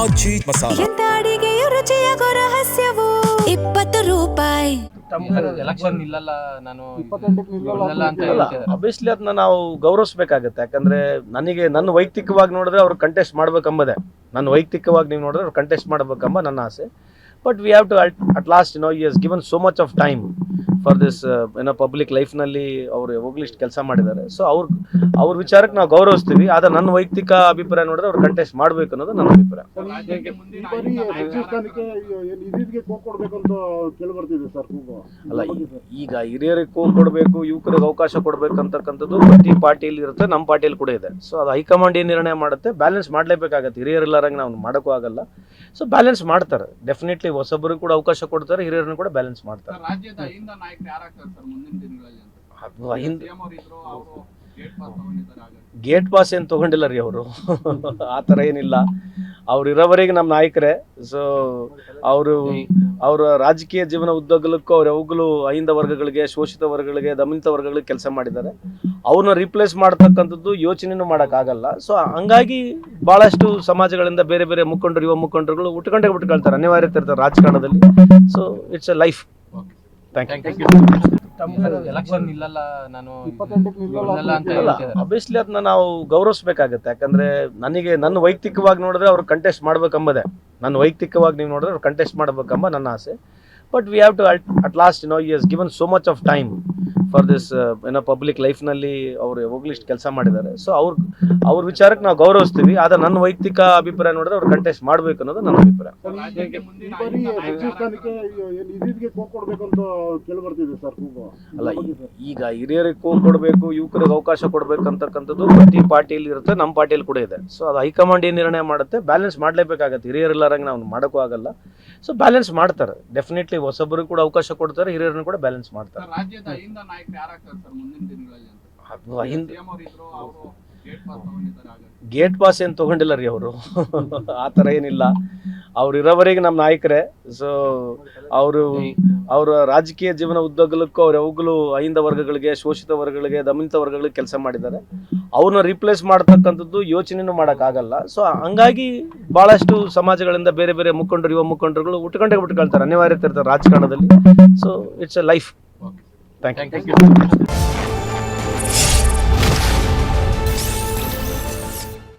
ಆಚಿ ಮಸಾಲ ಎಂತ ಅಡಿಗೆಯ ರುಚಿಯಾಗೋ ರಹಸ್ಯವು 20 ರೂಪಾಯಿ. ಎಲೆಕ್ಷನ್ ನಿಲ್ಲಲ್ಲ ನಾನು ಅಂತ ಅಬ್ವಿಯಸ್ಲಿ ಅದನ್ನ ನಾವು ಗೌರವಿಸಬೇಕಾಗತ್ತೆ. ಯಾಕಂದ್ರೆ ನನಗೆ ನನ್ನ ವೈಯಕ್ತಿಕವಾಗಿ ನೋಡಿದ್ರೆ ಅವ್ರು ಕಂಟೆಸ್ಟ್ ಮಾಡ್ಬೇಕಂಬದೆ, ನನ್ನ ವೈಯಕ್ತಿಕವಾಗಿ ನೀವು ನೋಡಿದ್ರೆ ಅವ್ರು ಕಂಟೆಸ್ಟ್ ಮಾಡ್ಬೇಕಂಬ ನನ್ನ ಆಸೆ. But we have to at last he has given so much of time for this public ಲೈಫ್ನಲ್ಲಿ ಅವರು ಯಾವಾಗಲೂ ಇಷ್ಟು ಕೆಲಸ ಮಾಡಿದ್ದಾರೆ. ಸೊ ಅವ್ರ ವಿಚಾರಕ್ಕೆ ನಾವು ಗೌರವಿಸ್ತೀವಿ. ಆದರೆ ನನ್ನ ವೈಯಕ್ತಿಕ ಅಭಿಪ್ರಾಯ ನೋಡಿದ್ರೆ ಅವ್ರು ಕಂಟೆಸ್ಟ್ ಮಾಡಬೇಕು ಅನ್ನೋದು ನನ್ನ ಅಭಿಪ್ರಾಯ. ಅಲ್ಲ, ಈಗ ಹಿರಿಯರಿಗೆ ಕೂಗು ಕೊಡಬೇಕು, ಯುವಕರಿಗೆ ಅವಕಾಶ ಕೊಡಬೇಕಂತಕ್ಕಂಥದ್ದು ಪ್ರತಿ ಪಾರ್ಟಿಯಲ್ಲಿ ಇರುತ್ತೆ, ನಮ್ಮ ಪಾರ್ಟಿಯಲ್ಲಿ ಕೂಡ ಇದೆ. ಸೊ ಅದು ಹೈಕಮಾಂಡ್ ಏನು ನಿರ್ಣಯ ಮಾಡುತ್ತೆ, ಬ್ಯಾಲೆನ್ಸ್ ಮಾಡಲೇಬೇಕಾಗತ್ತೆ. ಹಿರಿಯರಿಲ್ಲಾರಂಗೆ ನಾವು ಮಾಡೋಕ್ಕೂ ಆಗಲ್ಲ. ಸೊ ಬ್ಯಾಲೆನ್ಸ್ ಮಾಡ್ತಾರೆ ಡೆಫಿನೆಟ್ಲಿ. ಹೊಸಬರಿಗೆ ಕೂಡ ಅವಕಾಶ ಕೊಡ್ತಾರೆ, ಹಿರಿಯರನ್ನು ಕೂಡ ಬ್ಯಾಲೆನ್ಸ್ ಮಾಡ್ತಾರೆ. ಗೇಟ್ ಪಾಸ್ ಏನು ತಗೊಂಡಿಲ್ಲ ರೀ ಅವರು, ಆ ಥರ ಏನಿಲ್ಲ. ಅವ್ರು ಇರೋವರೆಗೆ ನಮ್ಮ ನಾಯಕರೇ. ಸೊ ಅವರ ರಾಜಕೀಯ ಜೀವನ ಉದ್ದಗಲಕ್ಕೂ ಅವ್ರು ಯಾವಾಗಲೂ ಅಹಿಂದ ವರ್ಗಗಳಿಗೆ, ಶೋಷಿತ ವರ್ಗಗಳಿಗೆ, ದಮನಿತ ವರ್ಗಗಳಿಗೆ ಕೆಲಸ ಮಾಡಿದ್ದಾರೆ. ಅವ್ರನ್ನ ರಿಪ್ಲೇಸ್ ಮಾಡ್ತಕ್ಕಂಥದ್ದು ಯೋಚನೆನೂ ಮಾಡೋಕ್ಕಾಗಲ್ಲ. ಸೊ ಹಂಗಾಗಿ ಭಾಳಷ್ಟು ಸಮಾಜಗಳಿಂದ ಬೇರೆ ಬೇರೆ ಮುಖಂಡರು, ಯುವ ಮುಖಂಡರುಗಳು ಉಟ್ಕೊಳ್ತಾರೆ, ಅನಿವಾರ್ಯತೆ ಇರ್ತಾರೆ ರಾಜಕಾರಣದಲ್ಲಿ. So it's a life. Thank you. Election ನಿಲ್ಲಲ್ಲ ನಾನು ಅಂತ ಅಬ್ವಿಯಸ್ಲಿ ಅದನ್ನ ನಾವು ಗೌರವಿಸಬೇಕಾಗತ್ತೆ. ಯಾಕಂದ್ರೆ ನನಗೆ ನನ್ನ ವೈಯಕ್ತಿಕವಾಗಿ ನೋಡಿದ್ರೆ ಅವ್ರು ಕಂಟೆಸ್ಟ್ ಮಾಡ್ಬೇಕಂಬದೆ, ನನ್ನ ವೈಯಕ್ತಿಕವಾಗಿ ನೀವು ನೋಡಿದ್ರೆ ಅವ್ರು ಕಂಟೆಸ್ಟ್ ಮಾಡ್ಬೇಕಂಬ ನನ್ನ ಆಸೆ. But we have to at last he has given so much of time for this public ಲೈಫ್ನಲ್ಲಿ ಅವರು ಯಾವಾಗಲೂ ಇಷ್ಟು ಕೆಲಸ ಮಾಡಿದ್ದಾರೆ. ಸೊ ಅವ್ರ ವಿಚಾರಕ್ಕೆ ನಾವು ಗೌರವಿಸ್ತೀವಿ. ಆದರೆ ನನ್ನ ವೈಯಕ್ತಿಕ ಅಭಿಪ್ರಾಯ ನೋಡಿದ್ರೆ ಅವ್ರು ಕಂಟೆಸ್ಟ್ ಮಾಡಬೇಕು ಅನ್ನೋದು ನನ್ನ ಅಭಿಪ್ರಾಯ. ಅಲ್ಲ, ಈಗ ಹಿರಿಯರಿಗೆ ಕೂಗು ಕೊಡಬೇಕು, ಯುವಕರಿಗೆ ಅವಕಾಶ ಕೊಡಬೇಕಂತಕ್ಕಂಥದ್ದು ಪ್ರತಿ ಪಾರ್ಟಿಯಲ್ಲಿ ಇರುತ್ತೆ, ನಮ್ಮ ಪಾರ್ಟಿಯಲ್ಲಿ ಕೂಡ ಇದೆ. ಸೊ ಅದು ಹೈಕಮಾಂಡ್ ಏನು ನಿರ್ಣಯ ಮಾಡುತ್ತೆ, ಬ್ಯಾಲೆನ್ಸ್ ಮಾಡಲೇಬೇಕಾಗತ್ತೆ. ಹಿರಿಯರಿಲ್ಲಾರಂಗೆ ನಾವು ಮಾಡೋಕ್ಕೂ ಆಗಲ್ಲ. ಸೊ ಬ್ಯಾಲೆನ್ಸ್ ಮಾಡ್ತಾರೆ ಡೆಫಿನೆಟ್ಲಿ. ಹೊಸಬರಿಗೆ ಕೂಡ ಅವಕಾಶ ಕೊಡ್ತಾರೆ, ಹಿರಿಯರನ್ನು ಕೂಡ ಬ್ಯಾಲೆನ್ಸ್ ಮಾಡ್ತಾರೆ. ಗೇಟ್ ಪಾಸ್ ಏನು ತಗೊಂಡಿಲ್ಲ ರೀ ಅವರು, ಆ ಥರ ಏನಿಲ್ಲ. ಅವ್ರು ಇರೋವರೆಗೆ ನಮ್ಮ ನಾಯಕರೇ. ಸೊ ಅವರ ರಾಜಕೀಯ ಜೀವನ ಉದ್ದಗಲಕ್ಕೂ ಅವ್ರು ಯಾವಾಗಲೂ ಅಹಿಂದ ವರ್ಗಗಳಿಗೆ, ಶೋಷಿತ ವರ್ಗಗಳಿಗೆ, ದಮನಿತ ವರ್ಗಗಳಿಗೆ ಕೆಲಸ ಮಾಡಿದ್ದಾರೆ. ಅವ್ರನ್ನ ರಿಪ್ಲೇಸ್ ಮಾಡ್ತಕ್ಕಂಥದ್ದು ಯೋಚನೆನೂ ಮಾಡೋಕ್ಕಾಗಲ್ಲ. ಸೊ ಹಂಗಾಗಿ ಭಾಳಷ್ಟು ಸಮಾಜಗಳಿಂದ ಬೇರೆ ಬೇರೆ ಮುಖಂಡರು, ಯುವ ಮುಖಂಡರುಗಳು ಉಟ್ಕೊಳ್ತಾರೆ, ಅನಿವಾರ್ಯತೆ ಇರ್ತಾರೆ ರಾಜಕಾರಣದಲ್ಲಿ. So it's a life. Thank you.